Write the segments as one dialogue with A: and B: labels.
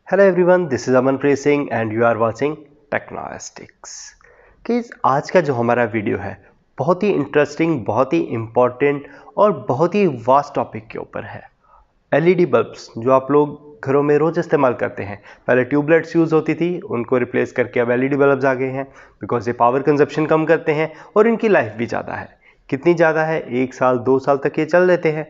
A: Hello everyone, this is Amanpreet Singh and you are watching Technostics. Guys, आज का जो हमारा वीडियो है बहुत ही इंटरेस्टिंग, बहुत ही इम्पॉर्टेंट और बहुत ही वास्ट टॉपिक के ऊपर है। एलईडी बल्ब्स जो आप लोग घरों में रोज़ इस्तेमाल करते हैं, पहले ट्यूबलाइट्स यूज़ होती थी, उनको रिप्लेस करके अब एलईडी बल्ब्स आ गए हैं बिकॉज ये पावर कंजप्शन कम करते हैं और इनकी लाइफ भी ज़्यादा है। कितनी ज़्यादा है? 1 साल 2 साल तक ये चल देते हैं,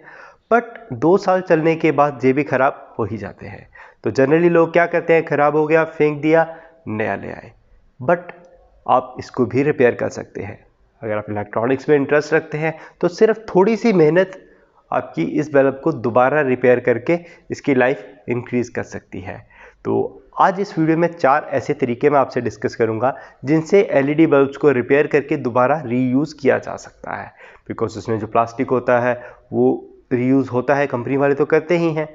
A: बट 2 साल चलने के बाद ये भी ख़राब हो ही जाते हैं। तो जनरली लोग क्या करते हैं, ख़राब हो गया फेंक दिया, नया ले आए। बट आप इसको भी रिपेयर कर सकते हैं। अगर आप इलेक्ट्रॉनिक्स में इंटरेस्ट रखते हैं तो सिर्फ थोड़ी सी मेहनत आपकी इस बल्ब को दोबारा रिपेयर करके इसकी लाइफ इंक्रीज़ कर सकती है। तो आज इस वीडियो में 4 ऐसे तरीके मैं आपसे डिस्कस करूंगा जिनसे एलईडी बल्ब्स को रिपेयर करके दोबारा रीयूज़ किया जा सकता है। बिकॉज उसमें जो प्लास्टिक होता है वो रीयूज़ होता है, कंपनी वाले तो करते ही हैं।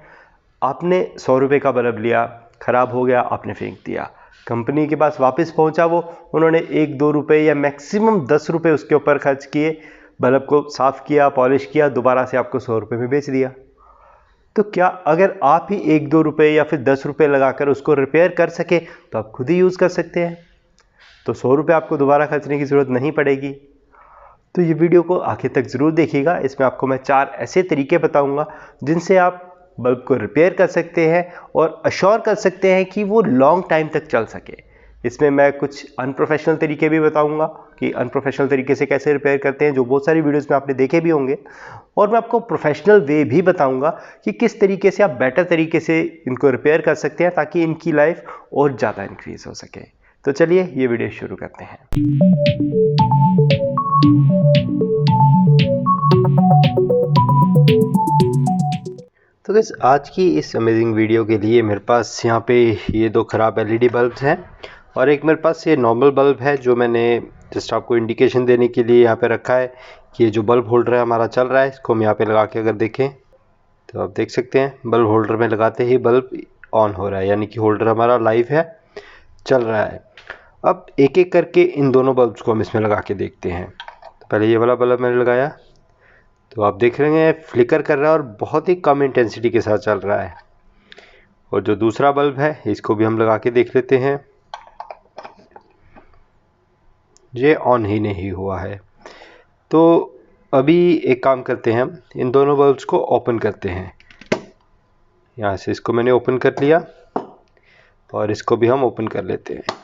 A: आपने 100 रुपये का बल्ब लिया, ख़राब हो गया, आपने फेंक दिया, कंपनी के पास वापस पहुंचा वो, उन्होंने 1-2 रुपये या मैक्सिमम 10 रुपये उसके ऊपर खर्च किए, बल्ब को साफ़ किया, पॉलिश किया, दोबारा से आपको 100 रुपये में बेच दिया। तो क्या अगर आप ही 1-2 रुपये या फिर 10 रुपये लगाकर उसको रिपेयर कर सके तो आप खुद ही यूज़ कर सकते हैं। तो 100 रुपये आपको दोबारा खर्चने की ज़रूरत नहीं पड़ेगी। तो ये वीडियो को आखिर तक ज़रूर देखिएगा। इसमें आपको मैं 4 ऐसे तरीके बताऊंगा जिनसे आप बल्ब को रिपेयर कर सकते हैं और अश्योर कर सकते हैं कि वो लॉन्ग टाइम तक चल सके। इसमें मैं कुछ अनप्रोफेशनल तरीके भी बताऊंगा कि अनप्रोफेशनल तरीके से कैसे रिपेयर करते हैं, जो बहुत सारी वीडियोस में आपने देखे भी होंगे। और मैं आपको प्रोफेशनल वे भी बताऊंगा कि किस तरीके से आप बेटर तरीके से इनको रिपेयर कर सकते हैं ताकि इनकी लाइफ और ज़्यादा इंक्रीज़ हो सके। तो चलिए ये वीडियो शुरू करते हैं। तो गाइस, आज की इस अमेजिंग वीडियो के लिए मेरे पास यहाँ पे ये 2 ख़राब एलईडी बल्ब्स हैं और एक मेरे पास ये नॉर्मल बल्ब है जो मैंने जस्ट आपको इंडिकेशन देने के लिए यहाँ पे रखा है कि ये जो बल्ब होल्डर है हमारा चल रहा है। इसको हम यहाँ पे लगा के अगर देखें तो आप देख सकते हैं बल्ब होल्डर में लगाते ही बल्ब ऑन हो रहा है, यानी कि होल्डर हमारा लाइव है, चल रहा है। अब एक एक करके इन दोनों बल्ब्स को हम इसमें लगा के देखते हैं। तो पहले ये वाला बल्ब मैंने लगाया तो आप देख रहे हैं फ्लिकर कर रहा है और बहुत ही कम इंटेंसिटी के साथ चल रहा है। और जो दूसरा बल्ब है इसको भी हम लगा के देख लेते हैं, ये ऑन ही नहीं हुआ है। तो अभी एक काम करते हैं, हम इन दोनों बल्ब्स को ओपन करते हैं। यहाँ से इसको मैंने ओपन कर लिया और इसको भी हम ओपन कर लेते हैं।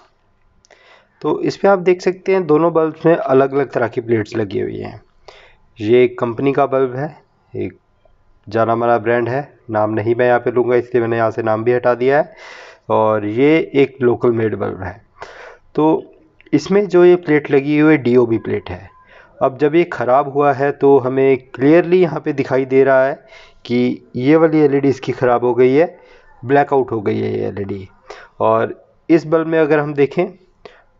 A: तो इस पर आप देख सकते हैं दोनों बल्ब्स में अलग अलग तरह की प्लेट्स लगी हुई हैं। ये एक कंपनी का बल्ब है, एक जाना माना ब्रांड है, नाम नहीं मैं यहाँ पे लूँगा इसलिए मैंने यहाँ से नाम भी हटा दिया है। और ये एक लोकल मेड बल्ब है। तो इसमें जो ये प्लेट लगी हुई है डीओबी प्लेट है। अब जब ये ख़राब हुआ है तो हमें क्लियरली यहाँ पे दिखाई दे रहा है कि ये वाली एलईडी इसकी ख़राब हो गई है, ब्लैकआउट हो गई है ये एलईडी। और इस बल्ब में अगर हम देखें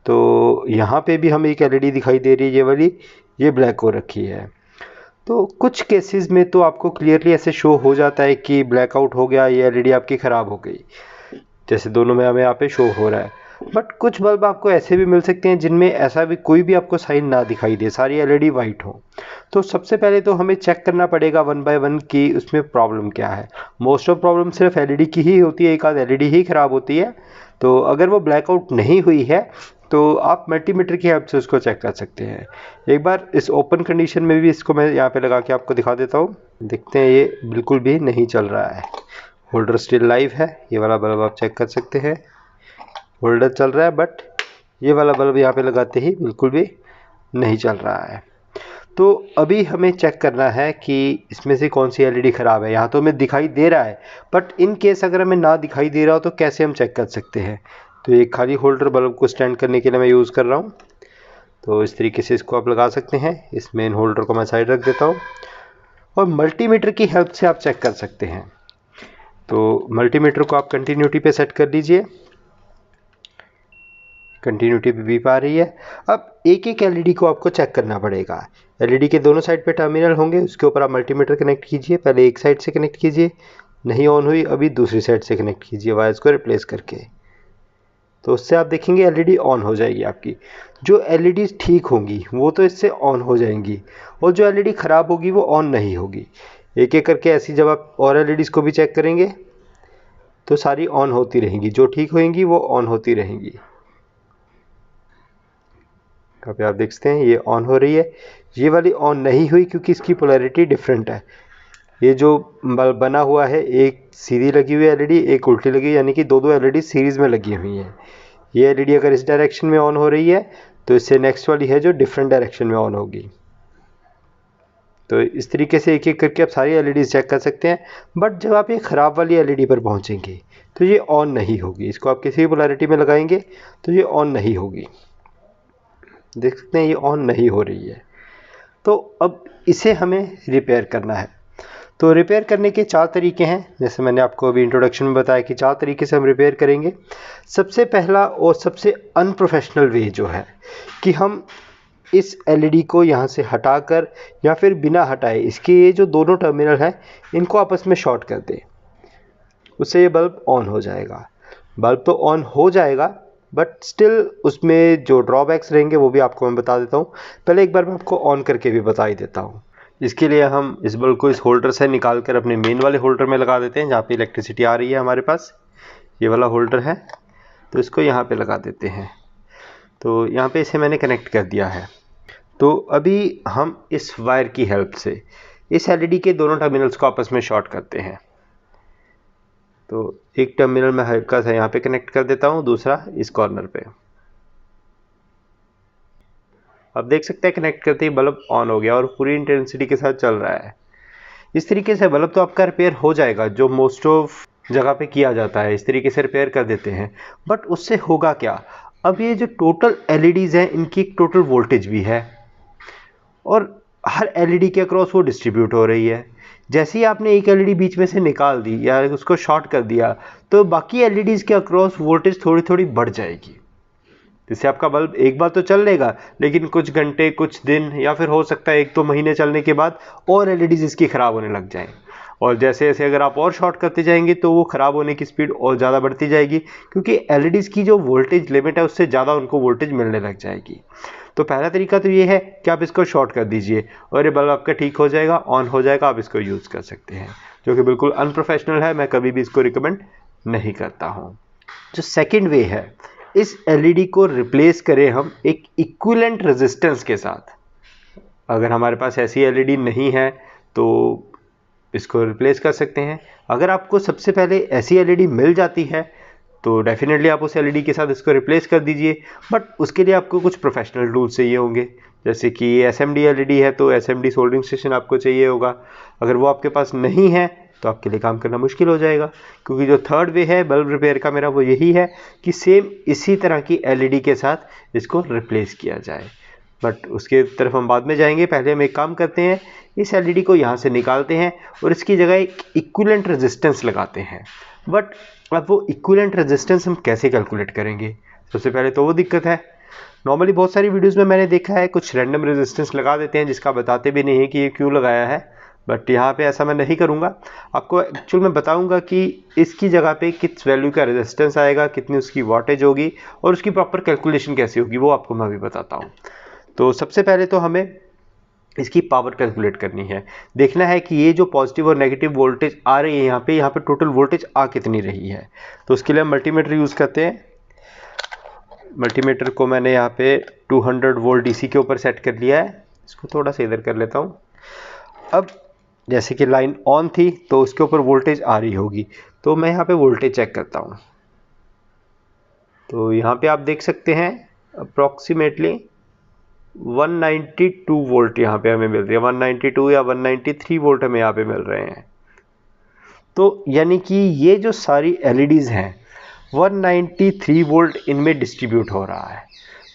A: तो यहाँ पे भी हमें एक एलईडी दिखाई दे रही है, ये वाली, ये ब्लैक हो रखी है। तो कुछ केसेस में तो आपको क्लियरली ऐसे शो हो जाता है कि ब्लैकआउट हो गया, ये एलईडी आपकी ख़राब हो गई, जैसे दोनों में हमें यहाँ पे शो हो रहा है। बट कुछ बल्ब आपको ऐसे भी मिल सकते हैं जिनमें ऐसा भी कोई भी आपको साइन ना दिखाई दे, सारी एलईडी वाइट हो। तो सबसे पहले तो हमें चेक करना पड़ेगा 1 बाय 1 कि उसमें प्रॉब्लम क्या है। मोस्ट ऑफ प्रॉब्लम सिर्फ एलईडी की ही होती है, एक आध एलईडी ही ख़राब होती है। तो अगर वो ब्लैकआउट नहीं हुई है तो आप मल्टीमीटर की हेल्प से उसको चेक कर सकते हैं। एक बार इस ओपन कंडीशन में भी इसको मैं यहाँ पे लगा के आपको दिखा देता हूँ। देखते हैं ये बिल्कुल भी नहीं चल रहा है, होल्डर स्टिल लाइव है। ये वाला बल्ब आप चेक कर सकते हैं, होल्डर चल रहा है, बट ये वाला बल्ब यहाँ पे लगाते ही बिल्कुल भी नहीं चल रहा है। तो अभी हमें चेक करना है कि इसमें से कौन सी एलईडी ख़राब है। यहाँ तो हमें दिखाई दे रहा है, बट इन केस अगर हमें ना दिखाई दे रहा हो तो कैसे हम चेक कर सकते हैं। तो एक खाली होल्डर बल्ब को स्टैंड करने के लिए मैं यूज़ कर रहा हूँ। तो इस तरीके से इसको आप लगा सकते हैं। इस मेन होल्डर को मैं साइड रख देता हूँ और मल्टीमीटर की हेल्प से आप चेक कर सकते हैं। तो मल्टीमीटर को आप कंटिन्यूटी पे सेट कर लीजिए, कंटिन्यूटी पे बीप आ रही है। अब एक एक एलईडी को आपको चेक करना पड़ेगा। एलईडी के दोनों साइड पे टर्मिनल होंगे, उसके ऊपर आप मल्टीमीटर कनेक्ट कीजिए। पहले एक साइड से कनेक्ट कीजिए, नहीं ऑन हुई, अभी दूसरी साइड से कनेक्ट कीजिए वायर्स को रिप्लेस करके। तो उससे आप देखेंगे एलईडी ऑन हो जाएगी आपकी। जो एलईडी ठीक होंगी वो तो इससे ऑन हो जाएंगी और जो एलईडी ख़राब होगी वो ऑन नहीं होगी। एक एक करके ऐसी जब आप और एलईडीज़ को भी चेक करेंगे तो सारी ऑन होती रहेंगी, जो ठीक होंगी वो ऑन होती रहेंगी। यहाँ पे आप देख सकते हैं ये ऑन हो रही है, ये वाली ऑन नहीं हुई क्योंकि इसकी पोलैरिटी डिफरेंट है। ये जो बल्ब बना हुआ है, एक सीधी लगी हुई एलईडी, एक उल्टी लगी, यानी कि दो एलईडी सीरीज़ में लगी हुई हैं। ये एलईडी अगर इस डायरेक्शन में ऑन हो रही है तो इससे नेक्स्ट वाली है जो डिफरेंट डायरेक्शन में ऑन होगी। तो इस तरीके से एक एक करके आप सारी एलईडीज़ चेक कर सकते हैं। बट जब आप ये ख़राब वाली एलईडी पर पहुंचेंगे तो ये ऑन नहीं होगी। इसको आप किसी भी पोलैरिटी में लगाएंगे तो ये ऑन नहीं होगी। देख सकते हैं ये ऑन नहीं हो रही है। तो अब इसे हमें रिपेयर करना है। तो रिपेयर करने के 4 तरीके हैं, जैसे मैंने आपको अभी इंट्रोडक्शन में बताया कि 4 तरीके से हम रिपेयर करेंगे। सबसे पहला और सबसे अनप्रोफेशनल वे जो है कि हम इस एलईडी को यहाँ से हटाकर या फिर बिना हटाए इसके ये जो दोनों टर्मिनल हैं इनको आपस में शॉर्ट कर दें, उससे ये बल्ब ऑन हो जाएगा। बल्ब तो ऑन हो जाएगा बट स्टिल उसमें जो ड्रॉबैक्स रहेंगे वो भी आपको मैं बता देता हूँ। पहले एक बार मैं आपको ऑन करके भी बता ही देता हूँ। इसके लिए हम इस बल्ब को इस होल्डर से निकाल कर अपने मेन वाले होल्डर में लगा देते हैं, जहाँ पे इलेक्ट्रिसिटी आ रही है हमारे पास। ये वाला होल्डर है तो इसको यहाँ पे लगा देते हैं। तो यहाँ पे इसे मैंने कनेक्ट कर दिया है। तो अभी हम इस वायर की हेल्प से इस एलईडी के दोनों टर्मिनल्स को आपस में शॉर्ट करते हैं। तो एक टर्मिनल मैं हल्का सा यहाँ पे कनेक्ट कर देता हूँ, दूसरा इस कॉर्नर पे। अब देख सकते हैं कनेक्ट करते ही बल्ब ऑन हो गया और पूरी इंटेंसिटी के साथ चल रहा है। इस तरीके से बल्ब तो आपका रिपेयर हो जाएगा, जो मोस्ट ऑफ जगह पे किया जाता है, इस तरीके से रिपेयर कर देते हैं। बट उससे होगा क्या, अब ये जो टोटल एलईडीज़ हैं इनकी एक टोटल वोल्टेज भी है और हर एलईडी के अक्रॉस वो डिस्ट्रीब्यूट हो रही है। जैसे ही आपने एक एलईडी बीच में से निकाल दी या उसको शॉर्ट कर दिया तो बाकी एलईडीज़ के अक्रॉस वोल्टेज थोड़ी थोड़ी बढ़ जाएगी। जिससे आपका बल्ब एक बार तो चल लेगा, लेकिन कुछ घंटे, कुछ दिन या फिर हो सकता है 1-2 महीने चलने के बाद और एलईडीज़ इसकी ख़राब होने लग जाएं। और जैसे जैसे अगर आप और शॉर्ट करते जाएंगे तो वो ख़राब होने की स्पीड और ज़्यादा बढ़ती जाएगी, क्योंकि एलईडीज़ की जो वोल्टेज लिमिट है उससे ज़्यादा उनको वोल्टेज मिलने लग जाएगी। तो पहला तरीका तो ये है कि आप इसको शॉर्ट कर दीजिए और ये बल्ब आपका ठीक हो जाएगा, ऑन हो जाएगा, आप इसको यूज़ कर सकते हैं, जो कि बिल्कुल अनप्रोफेशनल है। मैं कभी भी इसको रिकमेंड नहीं करता हूँ। जो सेकेंड वे है, इस एलईडी को रिप्लेस करें हम एक इक्विवेलेंट रेजिस्टेंस के साथ। अगर हमारे पास ऐसी एलईडी नहीं है तो इसको रिप्लेस कर सकते हैं। अगर आपको सबसे पहले ऐसी एलईडी मिल जाती है तो डेफिनेटली आप उस एलईडी के साथ इसको रिप्लेस कर दीजिए। बट उसके लिए आपको कुछ प्रोफेशनल टूल्स चाहिए होंगे, जैसे कि एसएमडी एलईडी है तो एसएमडी सोल्डरिंग स्टेशन आपको चाहिए होगा। अगर वो आपके पास नहीं है तो आपके लिए काम करना मुश्किल हो जाएगा, क्योंकि जो थर्ड वे है बल्ब रिपेयर का मेरा वो यही है कि सेम इसी तरह की एलईडी के साथ इसको रिप्लेस किया जाए। बट उसके तरफ हम बाद में जाएंगे। पहले हम एक काम करते हैं, इस एलईडी को यहाँ से निकालते हैं और इसकी जगह एक इक्विवेलेंट रेजिस्टेंस लगाते हैं। बट अब वो इक्विवेलेंट रेजिस्टेंस हम कैसे कैलकुलेट करेंगे? सबसे पहले तो वो दिक्कत है। नॉर्मली बहुत सारी वीडियोज़ में मैंने देखा है कुछ रैंडम रेजिस्टेंस लगा देते हैं जिसका बताते भी नहीं है कि ये क्यों लगाया है। बट यहाँ पे ऐसा मैं नहीं करूँगा। आपको एक्चुअल में बताऊँगा कि इसकी जगह पे किस वैल्यू का रेजिस्टेंस आएगा, कितनी उसकी वाटेज होगी और उसकी प्रॉपर कैलकुलेशन कैसे होगी, वो आपको मैं अभी बताता हूँ। तो सबसे पहले तो हमें इसकी पावर कैलकुलेट करनी है। देखना है कि ये जो पॉजिटिव और नेगेटिव वोल्टेज आ रही है यहाँ पे टोटल वोल्टेज आ कितनी रही है। तो उसके लिए हम मल्टीमीटर यूज़ करते हैं। मल्टीमीटर को मैंने यहाँ पे 200 वोल्ट डीसी के ऊपर सेट कर लिया है। इसको थोड़ा सा इधर कर लेता हूँ। अब जैसे कि लाइन ऑन थी तो उसके ऊपर वोल्टेज आ रही होगी, तो मैं यहाँ पे वोल्टेज चेक करता हूँ। तो यहाँ पे आप देख सकते हैं अप्रॉक्सीमेटली 192 वोल्ट यहाँ पे हमें मिल रही है। 192 या 193 वोल्ट हमें यहाँ पे मिल रहे हैं। तो यानी कि ये जो सारी एलईडीज़ हैं 193 वोल्ट इनमें डिस्ट्रीब्यूट हो रहा है।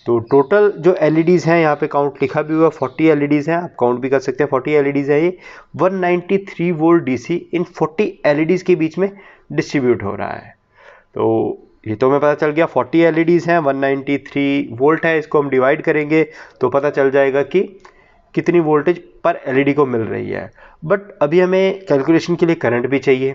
A: तो टोटल जो एलईडीज़ हैं यहाँ पे काउंट लिखा भी हुआ 40 एलईडीज़ हैं, आप काउंट भी कर सकते हैं। 40 एलईडीज़ है ये। 193 वोल्ट डीसी इन 40 एलईडीज़ के बीच में डिस्ट्रीब्यूट हो रहा है। तो ये तो हमें पता चल गया 40 एलईडीज़ हैं, 193 वोल्ट है। इसको हम डिवाइड करेंगे तो पता चल जाएगा कि कितनी वोल्टेज पर एलईडी को मिल रही है। बट अभी हमें कैलकुलेशन के लिए करंट भी चाहिए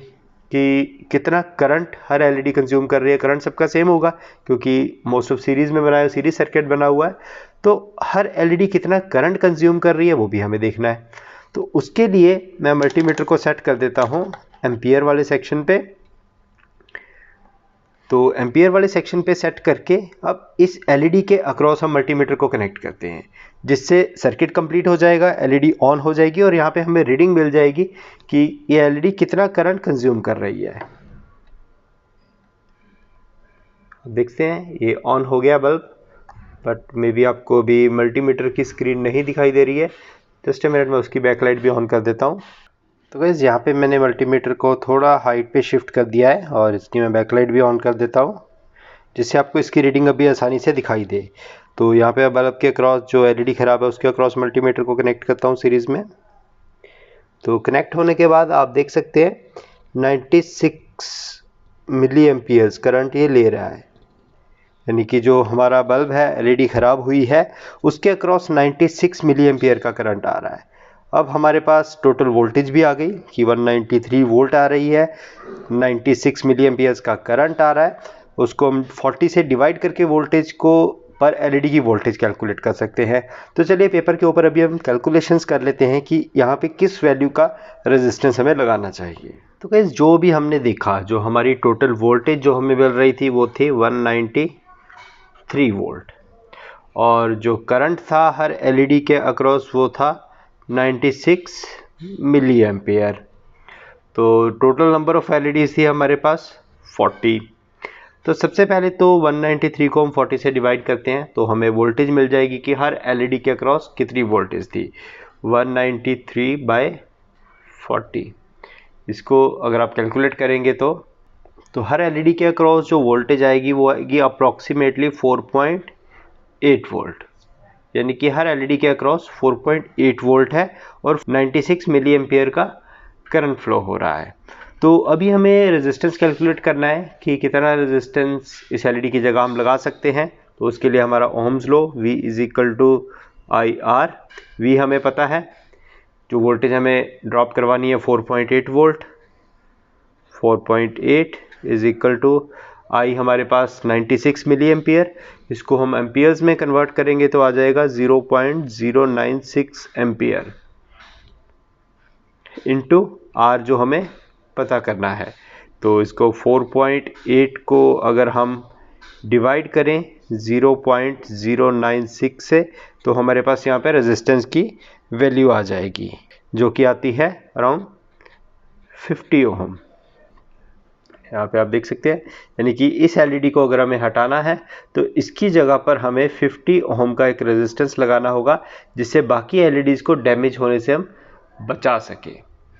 A: कि कितना करंट हर एलईडी कंज्यूम कर रही है। करंट सबका सेम होगा क्योंकि मोस्ट ऑफ सीरीज़ में बनाया, सीरीज सर्किट बना हुआ है। तो हर एलईडी कितना करंट कंज्यूम कर रही है वो भी हमें देखना है। तो उसके लिए मैं मल्टीमीटर को सेट कर देता हूँ एम्पियर वाले सेक्शन पे। तो एम्पियर वाले सेक्शन पे सेट करके अब इस एलईडी के अक्रॉस हम मल्टीमीटर को कनेक्ट करते हैं, जिससे सर्किट कंप्लीट हो जाएगा, एलईडी ऑन हो जाएगी और यहाँ पे हमें रीडिंग मिल जाएगी कि ये एलईडी कितना करंट कंज्यूम कर रही है। देखते हैं ये ऑन हो गया बल्ब, बट मे बी आपको भी मल्टीमीटर की स्क्रीन नहीं दिखाई दे रही है। जस्ट ए मिनट में उसकी बैकलाइट भी ऑन कर देता हूँ। तो गाइस यहाँ पे मैंने मल्टीमीटर को थोड़ा हाइट पे शिफ्ट कर दिया है और इसकी मैं बैकलाइट भी ऑन कर देता हूँ, जिससे आपको इसकी रीडिंग अभी आसानी से दिखाई दे। तो यहाँ पे बल्ब के अक्रॉस जो एलईडी ख़राब है उसके अक्रॉस मल्टीमीटर को कनेक्ट करता हूँ सीरीज़ में। तो कनेक्ट होने के बाद आप देख सकते हैं 96 मिली एम्पियर्स करंट ये ले रहा है, यानी कि जो हमारा बल्ब है एलईडी ख़राब हुई है उसके अक्रॉस 96 मिली एम्पियर का करंट आ रहा है। अब हमारे पास टोटल वोल्टेज भी आ गई कि 193 वोल्ट आ रही है, 96 मिली एम्पियर्स का करंट आ रहा है। उसको हम 40 से डिवाइड करके वोल्टेज को पर एलईडी की वोल्टेज कैलकुलेट कर सकते हैं। तो चलिए पेपर के ऊपर अभी हम कैलकुलेशंस कर लेते हैं कि यहाँ पे किस वैल्यू का रेजिस्टेंस हमें लगाना चाहिए। तो गाइस जो भी हमने देखा, जो हमारी टोटल वोल्टेज जो हमें मिल रही थी वो थी 193 वोल्ट, और जो करंट था हर एलईडी के अक्रॉस वो था 96 मिली एम्पियर। तो टोटल नंबर ऑफ एलईडीज थी हमारे पास 40। तो सबसे पहले तो 193 को हम 40 से डिवाइड करते हैं तो हमें वोल्टेज मिल जाएगी कि हर एलईडी के अक्रॉस कितनी वोल्टेज थी, 193/40। इसको अगर आप कैलकुलेट करेंगे तो हर एलईडी के अक्रॉस जो वोल्टेज आएगी वो आएगी अप्रॉक्सीमेटली 4.8 वोल्ट, यानी कि हर एलईडी के अक्रॉस 4.8 वोल्ट है और 96 मिली एम्पियर का करंट फ्लो हो रहा है। तो अभी हमें रेजिस्टेंस कैलकुलेट करना है कि कितना रेजिस्टेंस इस एलईडी की जगह हम लगा सकते हैं। तो उसके लिए हमारा Ohm's law V = IR। V हमें पता है, जो वोल्टेज हमें ड्रॉप करवानी है 4.8 वोल्ट, 4.8 = I हमारे पास 96 मिली एम्पियर। इसको हम एम्पियर्स में कन्वर्ट करेंगे तो आ जाएगा 0.096 एम्पियर इंटू R जो हमें पता करना है। तो इसको 4.8 को अगर हम डिवाइड करें 0.096 से तो हमारे पास यहाँ पे रेजिस्टेंस की वैल्यू आ जाएगी, जो कि आती है अराउंड 50 ओम। यहाँ पे आप देख सकते हैं, यानी कि इस एलईडी को अगर हमें हटाना है तो इसकी जगह पर हमें 50 ओम का एक रेजिस्टेंस लगाना होगा, जिससे बाकी एलईडीज़ को डैमेज होने से हम बचा सके।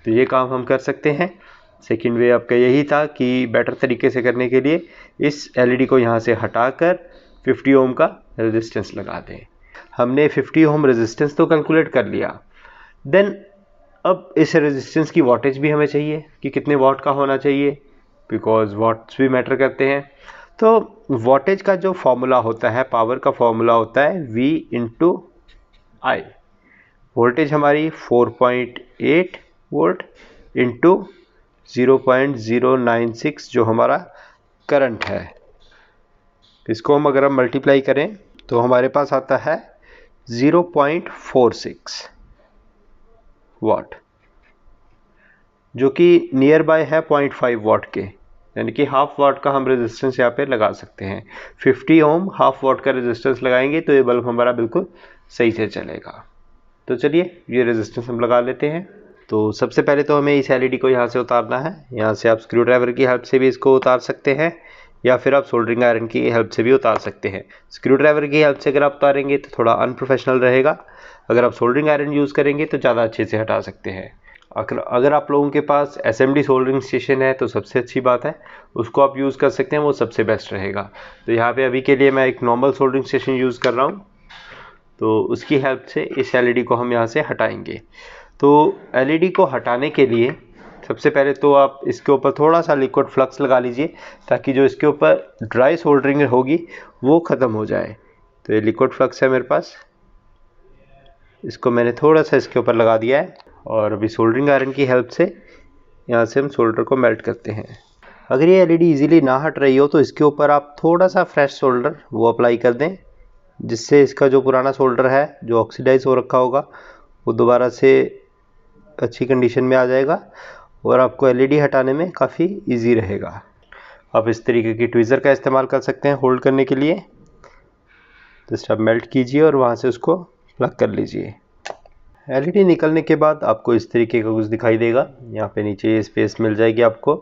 A: तो ये काम हम कर सकते हैं। सेकेंड वे आपका यही था कि बेटर तरीके से करने के लिए इस एलईडी को यहाँ से हटाकर 50 ओम का रेजिस्टेंस लगा दें। हमने 50 ओम रेजिस्टेंस तो कैलकुलेट कर लिया। देन अब इस रेजिस्टेंस की वॉटेज भी हमें चाहिए कि कितने वॉट का होना चाहिए, बिकॉज वॉट्स भी मैटर करते हैं। तो वॉटेज का जो फॉर्मूला होता है, पावर का फॉर्मूला होता है V × I। वोल्टेज हमारी 4.8 वोल्ट इंटू 0.096 जो हमारा करंट है। इसको हम अगर हम मल्टीप्लाई करें तो हमारे पास आता है 0.46 वाट, जो कि नियर बाय है 0.5 वाट के, यानी कि हाफ वाट का हम रेजिस्टेंस यहाँ पे लगा सकते हैं। 50 ओम हाफ वाट का रेजिस्टेंस लगाएंगे तो ये बल्ब हमारा बिल्कुल सही से चलेगा। तो चलिए ये रेजिस्टेंस हम लगा लेते हैं। तो सबसे पहले तो हमें इस एलईडी को यहाँ से उतारना है। यहाँ से आप स्क्रू ड्राइवर की हेल्प से भी इसको उतार सकते हैं या फिर आप सोल्डरिंग आयरन की हेल्प से भी उतार सकते हैं। स्क्रू ड्राइवर की हेल्प से अगर आप उतारेंगे तो थोड़ा अनप्रोफेशनल रहेगा, अगर आप सोल्डरिंग आयरन यूज़ करेंगे तो ज़्यादा अच्छे से हटा सकते हैं। अगर आप लोगों के पास SMD सोल्डरिंग स्टेशन है तो सबसे अच्छी बात है, उसको आप यूज़ कर सकते हैं, वो सबसे बेस्ट रहेगा। तो यहाँ पे अभी के लिए मैं एक नॉर्मल सोल्डरिंग स्टेशन यूज़ कर रहा हूँ, तो उसकी हेल्प से इस एलईडी को हम यहाँ से हटाएंगे। तो एलईडी को हटाने के लिए सबसे पहले तो आप इसके ऊपर थोड़ा सा लिक्विड फ्लक्स लगा लीजिए, ताकि जो इसके ऊपर ड्राई सोल्डरिंग होगी वो ख़त्म हो जाए। तो ये लिक्विड फ्लक्स है मेरे पास, इसको मैंने थोड़ा सा इसके ऊपर लगा दिया है और अभी सोल्डरिंग आयरन की हेल्प से यहाँ से हम सोल्डर को मेल्ट करते हैं। अगर ये एलईडी इजीली ना हट रही हो तो इसके ऊपर आप थोड़ा सा फ्रेश सोल्डर वो अप्लाई कर दें, जिससे इसका जो पुराना सोल्डर है जो ऑक्सीडाइज हो रखा होगा वो दोबारा से अच्छी कंडीशन में आ जाएगा और आपको एलईडी हटाने में काफ़ी इजी रहेगा। आप इस तरीके की ट्विज़र का इस्तेमाल कर सकते हैं होल्ड करने के लिए। जस्ट आप मेल्ट कीजिए और वहाँ से उसको प्लग कर लीजिए। एलईडी निकलने के बाद आपको इस तरीके का कुछ दिखाई देगा। यहाँ पे नीचे ये स्पेस मिल जाएगी आपको।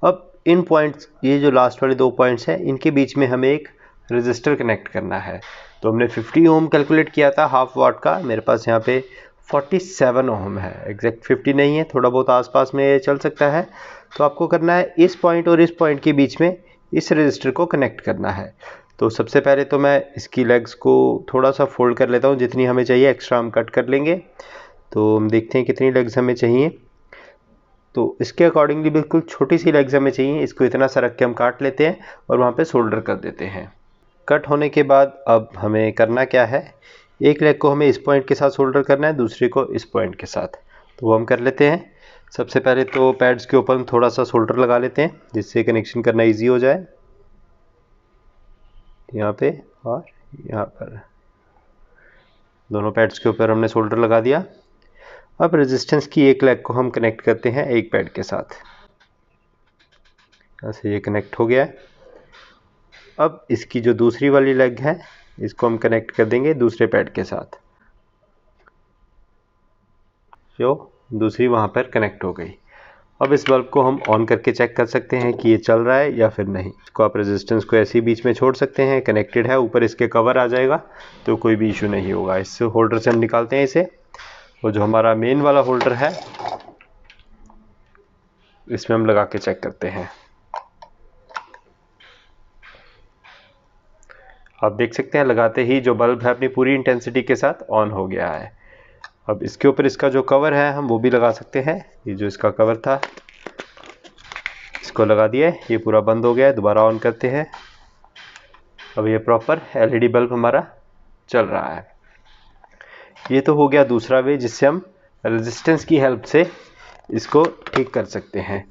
A: अब इन पॉइंट्स, ये जो लास्ट वाले 2 पॉइंट्स हैं, इनके बीच में हमें एक रजिस्टर कनेक्ट करना है। तो हमने 50 ओम कैलकुलेट किया था हाफ वाट का, मेरे पास यहाँ पे 47 ओम है। एग्जैक्ट 50 नहीं है, थोड़ा बहुत आसपास में चल सकता है। तो आपको करना है इस पॉइंट और इस पॉइंट के बीच में इस रजिस्टर को कनेक्ट करना है। तो सबसे पहले तो मैं इसकी लेग्स को थोड़ा सा फोल्ड कर लेता हूँ, जितनी हमें चाहिए एक्स्ट्रा हम कट कर लेंगे। तो हम देखते हैं कितनी लेग्स हमें चाहिए। तो इसके अकॉर्डिंगली बिल्कुल छोटी सी लेग्स हमें चाहिए, इसको इतना सा रख के हम काट लेते हैं और वहाँ पे सोल्डर कर देते हैं। कट होने के बाद अब हमें करना क्या है, एक लेग को हमें इस पॉइंट के साथ सोल्डर करना है, दूसरे को इस पॉइंट के साथ। तो वो हम कर लेते हैं। सबसे पहले तो पैड्स के ऊपर हम थोड़ा सा सोल्डर लगा लेते हैं, जिससे कनेक्शन करना ईजी हो जाए। यहाँ पे और यहाँ पर दोनों पैड्स के ऊपर हमने सोल्डर लगा दिया। अब रेजिस्टेंस की एक लेग को हम कनेक्ट करते हैं एक पैड के साथ। ऐसे ये कनेक्ट हो गया है। अब इसकी जो दूसरी वाली लेग है, इसको हम कनेक्ट कर देंगे दूसरे पैड के साथ, जो दूसरी वहाँ पर कनेक्ट हो गई। अब इस बल्ब को हम ऑन करके चेक कर सकते हैं कि ये चल रहा है या फिर नहीं। इसको आप रेजिस्टेंस को ऐसे ही बीच में छोड़ सकते हैं, कनेक्टेड है, ऊपर इसके कवर आ जाएगा तो कोई भी इशू नहीं होगा। इस होल्डर से हम निकालते हैं इसे, और जो हमारा मेन वाला होल्डर है इसमें हम लगा के चेक करते हैं। आप देख सकते हैं लगाते ही जो बल्ब है अपनी पूरी इंटेंसिटी के साथ ऑन हो गया है। अब इसके ऊपर इसका जो कवर है हम वो भी लगा सकते हैं। ये जो इसका कवर था इसको लगा दिया, ये पूरा बंद हो गया है। दोबारा ऑन करते हैं। अब ये प्रॉपर एलईडी बल्ब हमारा चल रहा है। ये तो हो गया दूसरा वे जिससे हम रेजिस्टेंस की हेल्प से इसको ठीक कर सकते हैं।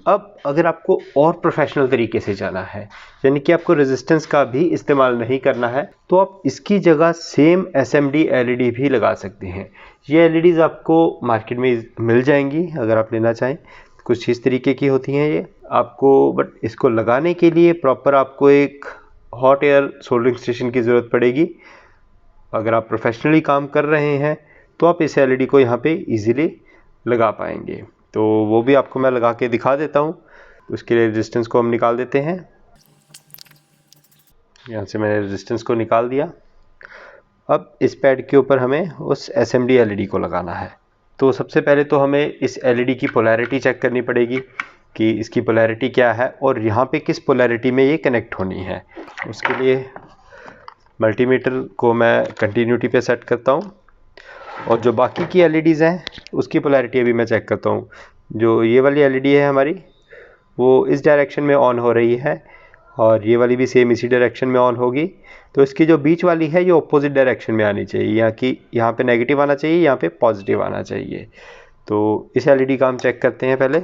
A: अब अगर आपको और प्रोफेशनल तरीके से जाना है, यानी कि आपको रेजिस्टेंस का भी इस्तेमाल नहीं करना है, तो आप इसकी जगह सेम एसएमडी एलईडी भी लगा सकते हैं। ये एलईडीज़ आपको मार्केट में मिल जाएंगी अगर आप लेना चाहें। कुछ इस तरीके की होती हैं ये आपको, बट इसको लगाने के लिए प्रॉपर आपको एक हॉट एयर सोल्डरिंग स्टेशन की ज़रूरत पड़ेगी। अगर आप प्रोफेशनली काम कर रहे हैं तो आप इस एलईडी को यहाँ पे इजीली लगा पाएंगे। तो वो भी आपको मैं लगा के दिखा देता हूँ। उसके लिए रेजिस्टेंस को हम निकाल देते हैं। यहाँ से मैंने रेजिस्टेंस को निकाल दिया। अब इस पैड के ऊपर हमें उस एसएमडी एलईडी को लगाना है। तो सबसे पहले तो हमें इस एलईडी की पोलैरिटी चेक करनी पड़ेगी कि इसकी पोलैरिटी क्या है और यहाँ पे किस पोलैरिटी में ये कनेक्ट होनी है। उसके लिए मल्टीमीटर को मैं कंटिन्यूटी पे सेट करता हूँ और जो बाकी की एलईडीज़ हैं उसकी पोलैरिटी अभी मैं चेक करता हूँ। जो ये वाली एलईडी है हमारी, वो इस डायरेक्शन में ऑन हो रही है और ये वाली भी सेम इसी डायरेक्शन में ऑन होगी। तो इसकी जो बीच वाली है ये ऑपोजिट डायरेक्शन में आनी चाहिए, यहाँ पे नेगेटिव आना चाहिए, यहाँ पे पॉजिटिव आना चाहिए। तो इस एलईडी का हम चेक करते हैं पहले।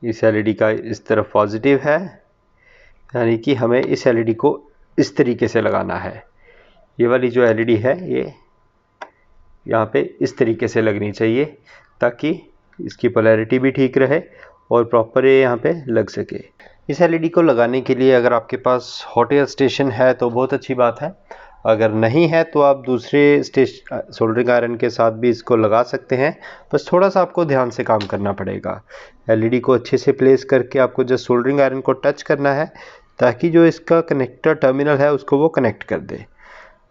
A: इस एलईडी का इस तरफ पॉजिटिव है, यानी कि हमें इस एलईडी को इस तरीके से लगाना है। ये वाली जो एलईडी है ये यहाँ पे इस तरीके से लगनी चाहिए ताकि इसकी पोलैरिटी भी ठीक रहे और प्रॉपर ये यहाँ पे लग सके। इस एलईडी को लगाने के लिए अगर आपके पास हॉट एयर स्टेशन है तो बहुत अच्छी बात है, अगर नहीं है तो आप दूसरे सोल्डरिंग आयरन के साथ भी इसको लगा सकते हैं। बस थोड़ा सा आपको ध्यान से काम करना पड़ेगा। एलईडी को अच्छे से प्लेस करके आपको जस्ट सोल्डरिंग आयरन को टच करना है ताकि जो इसका कनेक्टर टर्मिनल है उसको वो कनेक्ट कर दे।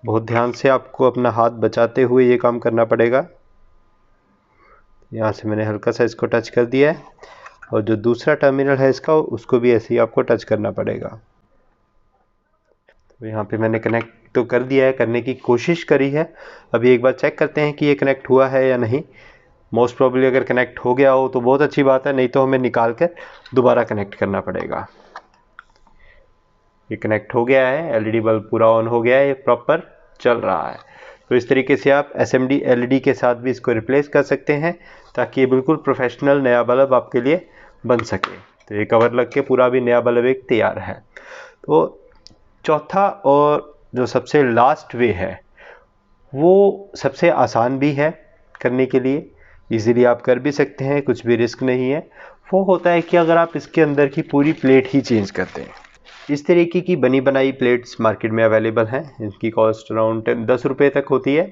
A: बहुत ध्यान से आपको अपना हाथ बचाते हुए ये काम करना पड़ेगा। यहाँ से मैंने हल्का सा इसको टच कर दिया है और जो दूसरा टर्मिनल है इसका उसको भी ऐसे ही आपको टच करना पड़ेगा। तो यहाँ पे मैंने कनेक्ट तो कर दिया है, करने की कोशिश करी है। अभी एक बार चेक करते हैं कि ये कनेक्ट हुआ है या नहीं। मोस्ट प्रोबेबली अगर कनेक्ट हो गया हो तो बहुत अच्छी बात है, नहीं तो हमें निकाल कर दोबारा कनेक्ट करना पड़ेगा। ये कनेक्ट हो गया है, एलईडी बल्ब पूरा ऑन हो गया है, ये प्रॉपर चल रहा है। तो इस तरीके से आप एसएमडी एलईडी के साथ भी इसको रिप्लेस कर सकते हैं ताकि ये बिल्कुल प्रोफेशनल नया बल्ब आपके लिए बन सके। तो ये कवर लग के पूरा भी नया बल्ब एक तैयार है। तो चौथा और जो सबसे लास्ट वे है वो सबसे आसान भी है करने के लिए, इजीली आप कर भी सकते हैं, कुछ भी रिस्क नहीं है। वो होता है कि अगर आप इसके अंदर की पूरी प्लेट ही चेंज करते हैं। इस तरीके की बनी बनाई प्लेट्स मार्केट में अवेलेबल हैं। इनकी कॉस्ट अराउंड 10 रुपये तक होती है।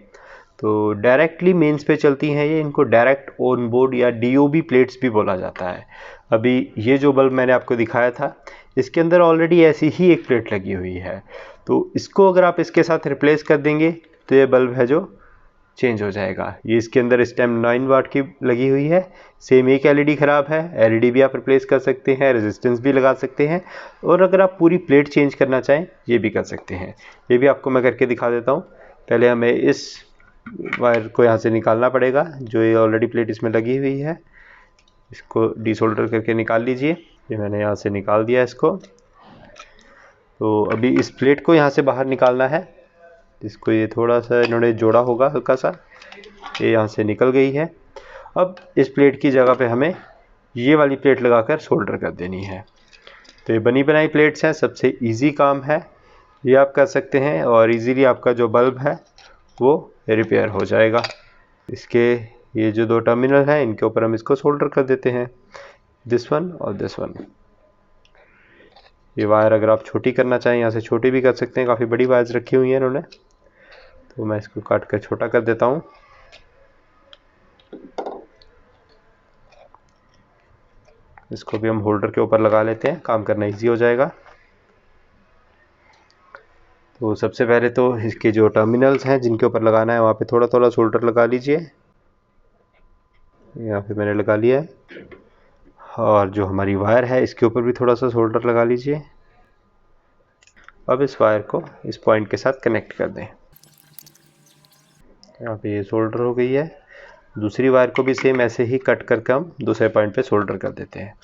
A: तो डायरेक्टली मेंस पे चलती हैं ये। इनको डायरेक्ट ऑन बोर्ड या DOB प्लेट्स भी बोला जाता है। अभी ये जो बल्ब मैंने आपको दिखाया था, इसके अंदर ऑलरेडी ऐसी ही एक प्लेट लगी हुई है। तो इसको अगर आप इसके साथ रिप्लेस कर देंगे तो ये बल्ब है जो चेंज हो जाएगा। ये इसके अंदर इस टाइम 9 वाट की लगी हुई है। सेम एक LED ख़राब है, LED भी आप रिप्लेस कर सकते हैं, रेजिस्टेंस भी लगा सकते हैं, और अगर आप पूरी प्लेट चेंज करना चाहें ये भी कर सकते हैं। ये भी आपको मैं करके दिखा देता हूँ। पहले हमें इस वायर को यहाँ से निकालना पड़ेगा, जो ये ऑलरेडी प्लेट इसमें लगी हुई है। इसको डिसोल्डर करके निकाल लीजिए। ये मैंने यहाँ से निकाल दिया इसको। तो अभी इस प्लेट को यहाँ से बाहर निकालना है, जिसको ये थोड़ा सा इन्होंने जोड़ा होगा हल्का सा, ये यहाँ से निकल गई है। अब इस प्लेट की जगह पे हमें ये वाली प्लेट लगाकर सोल्डर कर देनी है। तो ये बनी बनाई प्लेट्स हैं, सबसे इजी काम है, ये आप कर सकते हैं और इजीली आपका जो बल्ब है वो रिपेयर हो जाएगा। इसके ये जो 2 टर्मिनल हैं, इनके ऊपर हम इसको सोल्डर कर देते हैं, दिस वन और दिस वन। ये वायर अगर आप छोटी करना चाहें यहाँ से छोटी भी कर सकते हैं, काफ़ी बड़ी वायर्स रखी हुई हैं इन्होंने। तो मैं इसको काट कर छोटा कर देता हूँ। इसको भी हम होल्डर के ऊपर लगा लेते हैं, काम करना इजी हो जाएगा। तो सबसे पहले तो इसके जो टर्मिनल्स हैं जिनके ऊपर लगाना है वहाँ पे थोड़ा थोड़ा सोल्डर लगा लीजिए। यहाँ पे मैंने लगा लिया है। और जो हमारी वायर है इसके ऊपर भी थोड़ा सा सोल्डर लगा लीजिए। अब इस वायर को इस पॉइंट के साथ कनेक्ट कर दें। यहाँ पे ये सोल्डर हो गई है। दूसरी वायर को भी सेम ऐसे ही कट करके हम दूसरे पॉइंट पे सोल्डर कर देते हैं।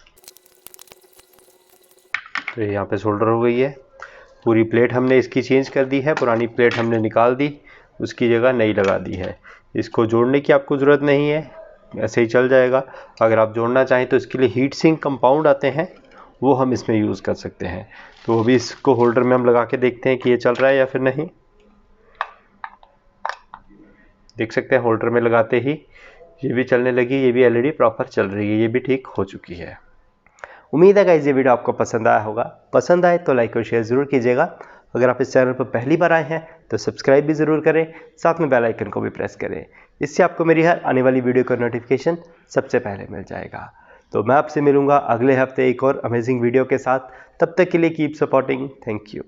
A: तो ये यहाँ पे सोल्डर हो गई है। पूरी प्लेट हमने इसकी चेंज कर दी है, पुरानी प्लेट हमने निकाल दी, उसकी जगह नई लगा दी है। इसको जोड़ने की आपको ज़रूरत नहीं है, ऐसे ही चल जाएगा। अगर आप जोड़ना चाहें तो इसके लिए हीट सिंक कंपाउंड आते हैं, वो हम इसमें यूज़ कर सकते हैं। तो अभी इसको होल्डर में हम लगा के देखते हैं कि ये चल रहा है या फिर नहीं। देख सकते हैं होल्डर में लगाते ही ये भी चलने लगी, ये भी LED प्रॉपर चल रही है, ये भी ठीक हो चुकी है। उम्मीद है गाइस ये वीडियो आपको पसंद आया होगा। पसंद आए तो लाइक और शेयर ज़रूर कीजिएगा। अगर आप इस चैनल पर पहली बार आए हैं तो सब्सक्राइब भी ज़रूर करें, साथ में बेल आइकन को भी प्रेस करें। इससे आपको मेरी हर आने वाली वीडियो का नोटिफिकेशन सबसे पहले मिल जाएगा। तो मैं आपसे मिलूंगा अगले हफ्ते एक और अमेजिंग वीडियो के साथ। तब तक के लिए कीप सपोर्टिंग। Thank you.